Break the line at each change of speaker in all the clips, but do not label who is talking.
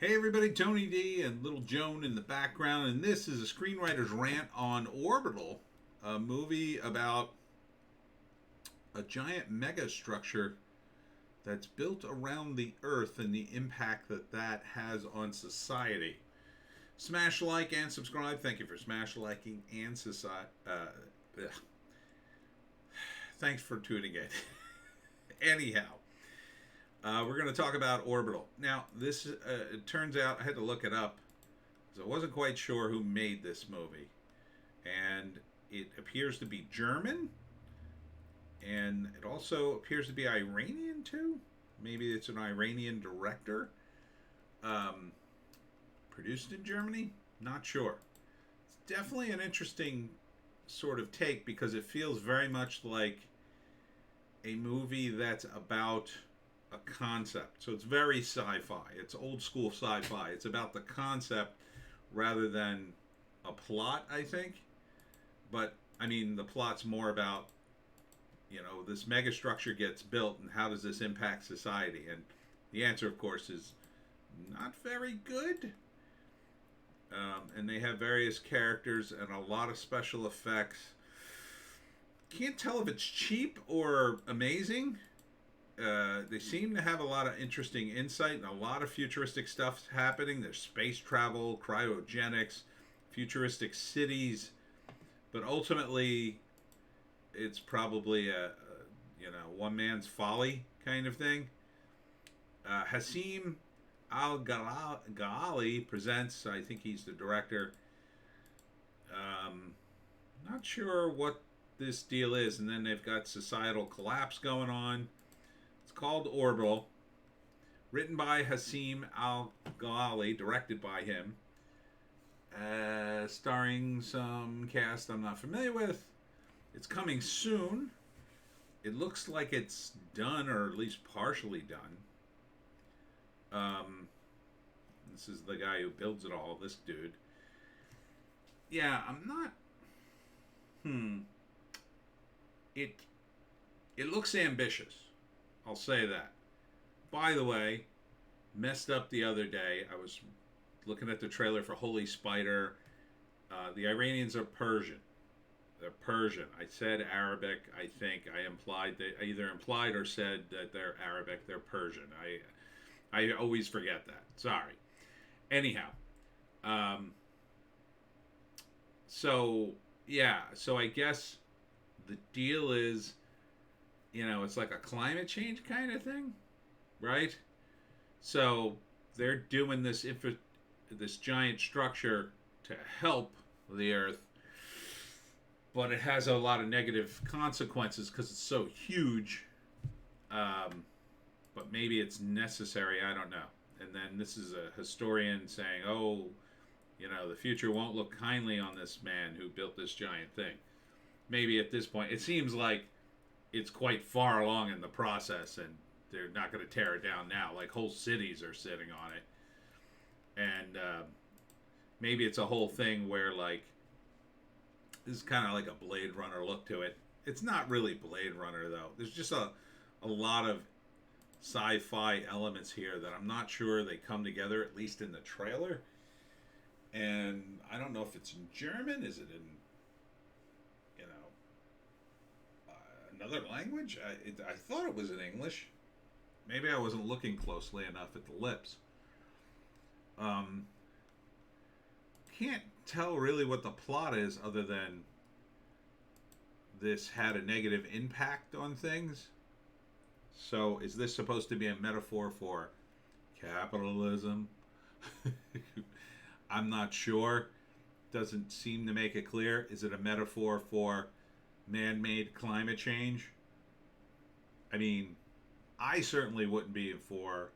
Hey everybody, Tony D and Little Joan in the background, and this is a screenwriter's rant on Orbital, a movie about a giant mega structure that's built around the Earth and the impact that that has on society. Smash like and subscribe. Thank you for smash liking and society. Thanks for tuning in. Anyhow, we're going to talk about Orbital. Now, this it turns out I had to look it up because I wasn't quite sure who made this movie, and it appears to be German, and it also appears to be Iranian too. Maybe it's an Iranian director. Produced in Germany? Not sure. It's definitely an interesting sort of take because it feels very much like a movie that's about a concept. So it's very sci-fi. It's old school sci-fi. It's about the concept rather than a plot, I think. But I mean, the plot's more about, this megastructure gets built and how does this impact society? And the answer, of course, is not very good. And they have various characters and a lot of special effects. Can't tell if it's cheap or amazing. They seem to have a lot of interesting insight and a lot of futuristic stuff happening. There's space travel, cryogenics, futuristic cities, but ultimately, it's probably a one man's folly kind of thing. Hassim Al-Ghali presents. I think he's the director. Not sure what this deal is, and then they've got societal collapse going on. It's called Orbital, written by Hassim Al-Ghali, directed by him, starring some cast I'm not familiar with. It's coming soon. It looks like it's done, or at least partially done. This is the guy who builds it all, this dude. Yeah, I'm not... It looks ambitious. I'll say that. By the way, messed up the other day. I was looking at the trailer for Holy Spider. The Iranians are Persian. They're Persian. I said Arabic. I think I either implied or said that they're Arabic. They're Persian. I always forget that. Sorry. Anyhow, so I guess the deal is, it's like a climate change kind of thing, right? So they're doing this giant structure to help the Earth, but it has a lot of negative consequences because it's so huge. But maybe it's necessary. I don't know. And then this is a historian saying, the future won't look kindly on this man who built this giant thing. Maybe at this point, it seems like it's quite far along in the process and they're not going to tear it down now. Like whole cities are sitting on it. And maybe it's a whole thing where this is kind of like a Blade Runner look to it. It's not really Blade Runner though. There's just a lot of sci-fi elements here that I'm not sure they come together, at least in the trailer. And I don't know if it's in German. Is it in, another language? I thought it was in English. Maybe I wasn't looking closely enough at the lips. Can't tell really what the plot is other than this had a negative impact on things. So is this supposed to be a metaphor for capitalism? I'm not sure. Doesn't seem to make it clear. Is it a metaphor for man-made climate change? I mean, I certainly wouldn't be for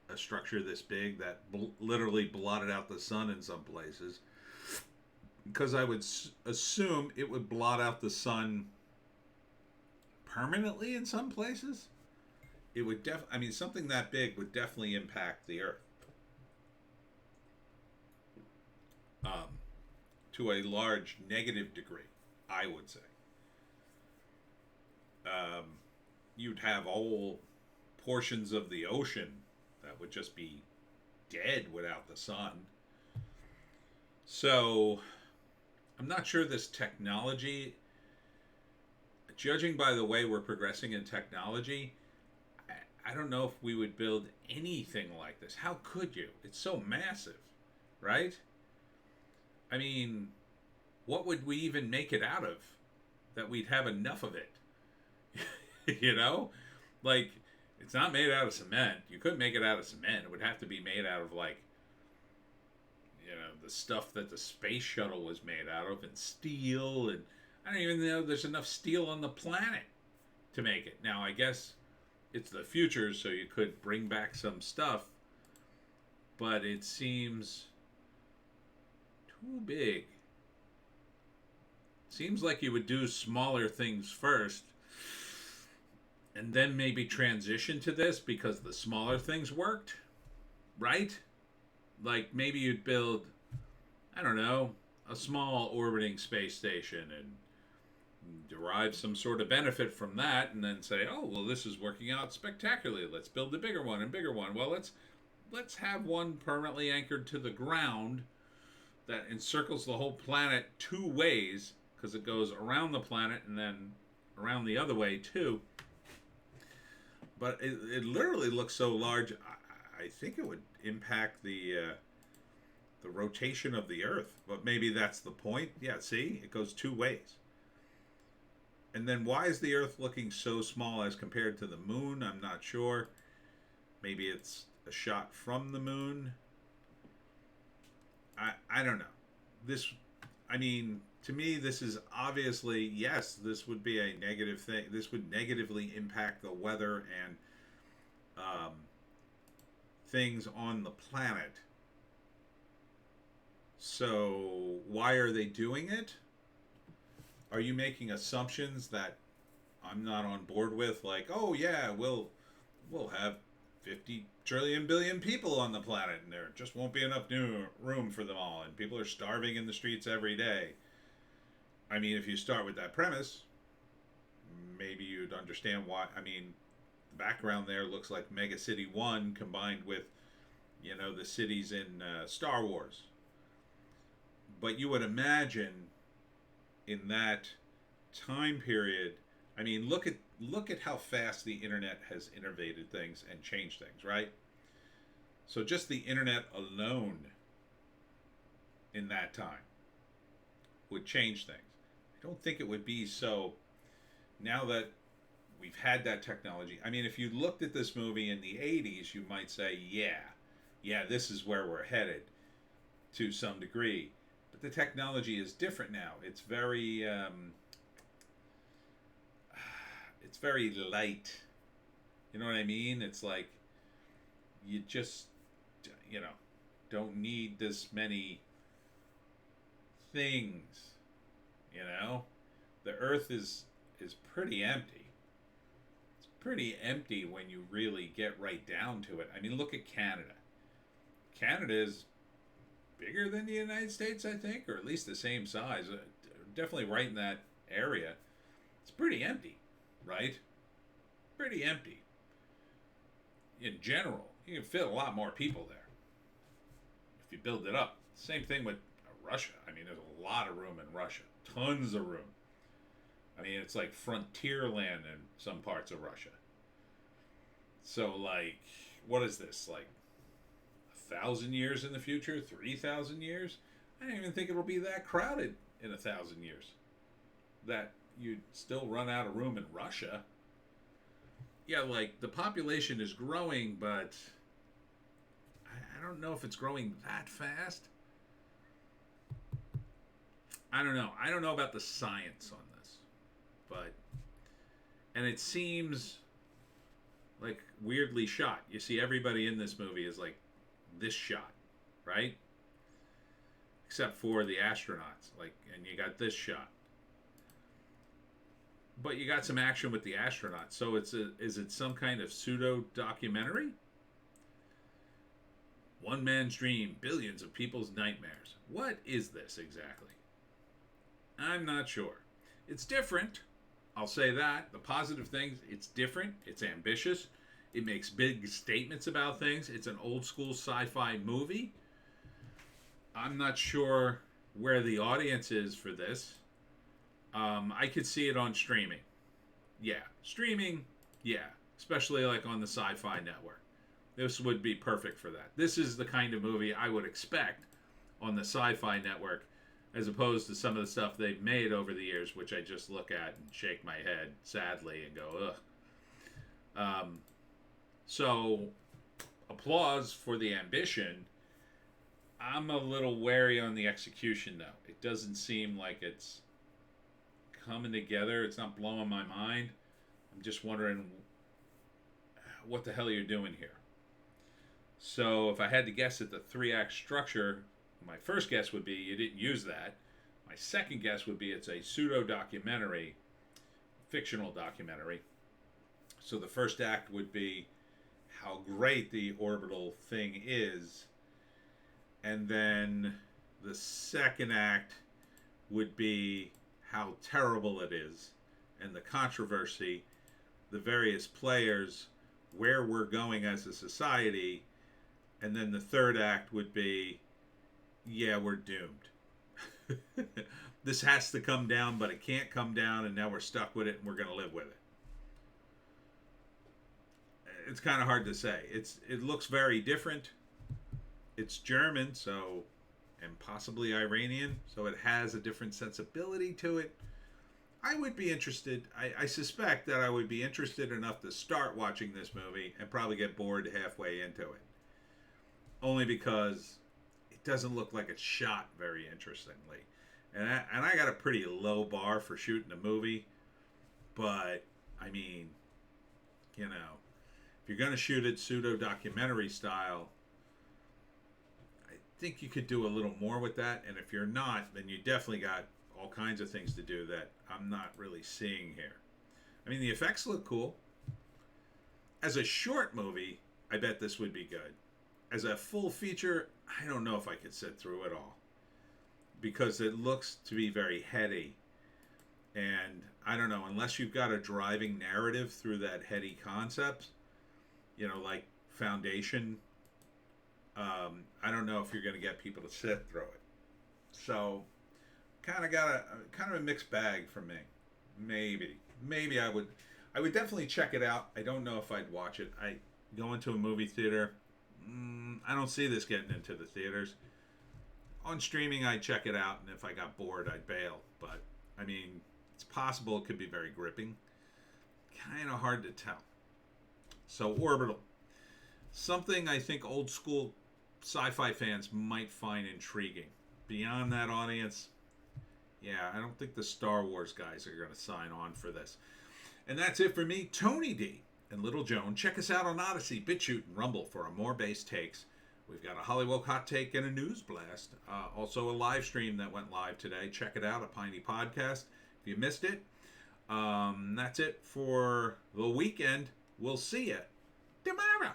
a structure this big that literally blotted out the sun in some places, because I would assume it would blot out the sun permanently in some places. It would something that big would definitely impact the Earth to a large negative degree, I would say. You'd have whole portions of the ocean that would just be dead without the sun. So I'm not sure this technology, judging by the way we're progressing in technology, I don't know if we would build anything like this. How could you? It's so massive, right? I mean, what would we even make it out of that we'd have enough of it? You know? Like, it's not made out of cement. You couldn't make it out of cement. It would have to be made out of, like, you know, the stuff that the space shuttle was made out of, and steel, and I don't even know there's enough steel on the planet to make it. Now, I guess it's the future, so you could bring back some stuff, but it seems too big. Seems like you would do smaller things first, and then maybe transition to this because the smaller things worked, right? Like maybe you'd build, I don't know, a small orbiting space station and derive some sort of benefit from that, and then say, oh well, this is working out spectacularly, let's build a bigger one and bigger one. Well, let's have one permanently anchored to the ground that encircles the whole planet two ways, because it goes around the planet and then around the other way too. But it literally looks so large. I think it would impact the rotation of the Earth. But maybe that's the point. Yeah, see, it goes two ways. And then why is the Earth looking so small as compared to the moon? I'm not sure. Maybe it's a shot from the moon. I don't know. This, I mean, to me, this is obviously, yes, this would be a negative thing. This would negatively impact the weather and things on the planet. So why are they doing it? Are you making assumptions that I'm not on board with? Like, oh yeah, we'll have 50 trillion billion people on the planet, and there just won't be enough new room for them all, and people are starving in the streets every day. I mean, if you start with that premise, maybe you'd understand why. I mean, the background there looks like Mega City 1 combined with, you know, the cities in Star Wars. But you would imagine in that time period, I mean, look at how fast the internet has innovated things and changed things, right? So just the internet alone in that time would change things. I don't think it would be so now that we've had that technology. I mean, if you looked at this movie in the 80s, you might say, yeah, this is where we're headed to some degree. But the technology is different now. It's very light. You know what I mean? It's like you just, you know, don't need this many things. You know, the Earth is pretty empty. It's pretty empty when you really get right down to it. I mean, look at Canada. Canada is bigger than the United States, I think, or at least the same size. Definitely right in that area. It's pretty empty, right? Pretty empty. In general, you can fit a lot more people there if you build it up. Same thing with Russia. I mean, there's a lot of room in Russia. Tons of room. I mean, it's like frontier land in some parts of Russia. So, like, what is this? Like 1,000 years in the future? 3,000 years? I don't even think it'll be that crowded in 1,000 years. That you'd still run out of room in Russia. Yeah, like, the population is growing, but I don't know if it's growing that fast. I don't know. I don't know about the science on this. But, and it seems like weirdly shot. You see everybody in this movie is like this shot, right? Except for the astronauts. Like, and you got this shot. But you got some action with the astronauts. So is it some kind of pseudo documentary? One man's dream, billions of people's nightmares. What is this exactly? I'm not sure. It's different. I'll say that. The positive things, it's different. It's ambitious. It makes big statements about things. It's an old school sci-fi movie. I'm not sure where the audience is for this. I could see it on streaming. Yeah, streaming. Yeah, especially like on the Sci-Fi Network. This would be perfect for that. This is the kind of movie I would expect on the Sci-Fi Network, as opposed to some of the stuff they've made over the years, which I just look at and shake my head sadly and go, ugh. So, applause for the ambition. I'm a little wary on the execution, though. It doesn't seem like it's coming together. It's not blowing my mind. I'm just wondering what the hell you're doing here. So, if I had to guess at the 3-act structure, my first guess would be you didn't use that. My second guess would be it's a pseudo documentary, fictional documentary. So the first act would be how great the orbital thing is. And then the second act would be how terrible it is and the controversy, the various players, where we're going as a society. And then the third act would be, yeah, we're doomed. This has to come down, but it can't come down, and now we're stuck with it, and we're going to live with it. It's kind of hard to say. It looks very different. It's German, so, and possibly Iranian, so it has a different sensibility to it. I would be interested. I suspect that I would be interested enough to start watching this movie and probably get bored halfway into it. Only because it doesn't look like it's shot very interestingly. And I got a pretty low bar for shooting a movie. But, I mean, you know, if you're going to shoot it pseudo-documentary style, I think you could do a little more with that. And if you're not, then you definitely got all kinds of things to do that I'm not really seeing here. I mean, the effects look cool. As a short movie, I bet this would be good. As a full feature, I don't know if I could sit through it all. Because it looks to be very heady. And I don't know, unless you've got a driving narrative through that heady concept, you know, like Foundation, I don't know if you're going to get people to sit through it. So, kind of a mixed bag for me. Maybe I would definitely check it out. I don't know if I'd watch it. I go into a movie theater. I don't see this getting into the theaters. On streaming, I'd check it out, and if I got bored, I'd bail. But, I mean, it's possible it could be very gripping. Kind of hard to tell. So, Orbital. Something I think old school sci-fi fans might find intriguing. Beyond that audience, yeah, I don't think the Star Wars guys are going to sign on for this. And that's it for me, Tony D and Little Joan. Check us out on Odysee, Bitchute, and Rumble for our more base takes. We've got a Hollywoke hot take and a news blast. Also a live stream that went live today. Check it out, a Piney podcast. If you missed it, that's it for the weekend. We'll see you tomorrow.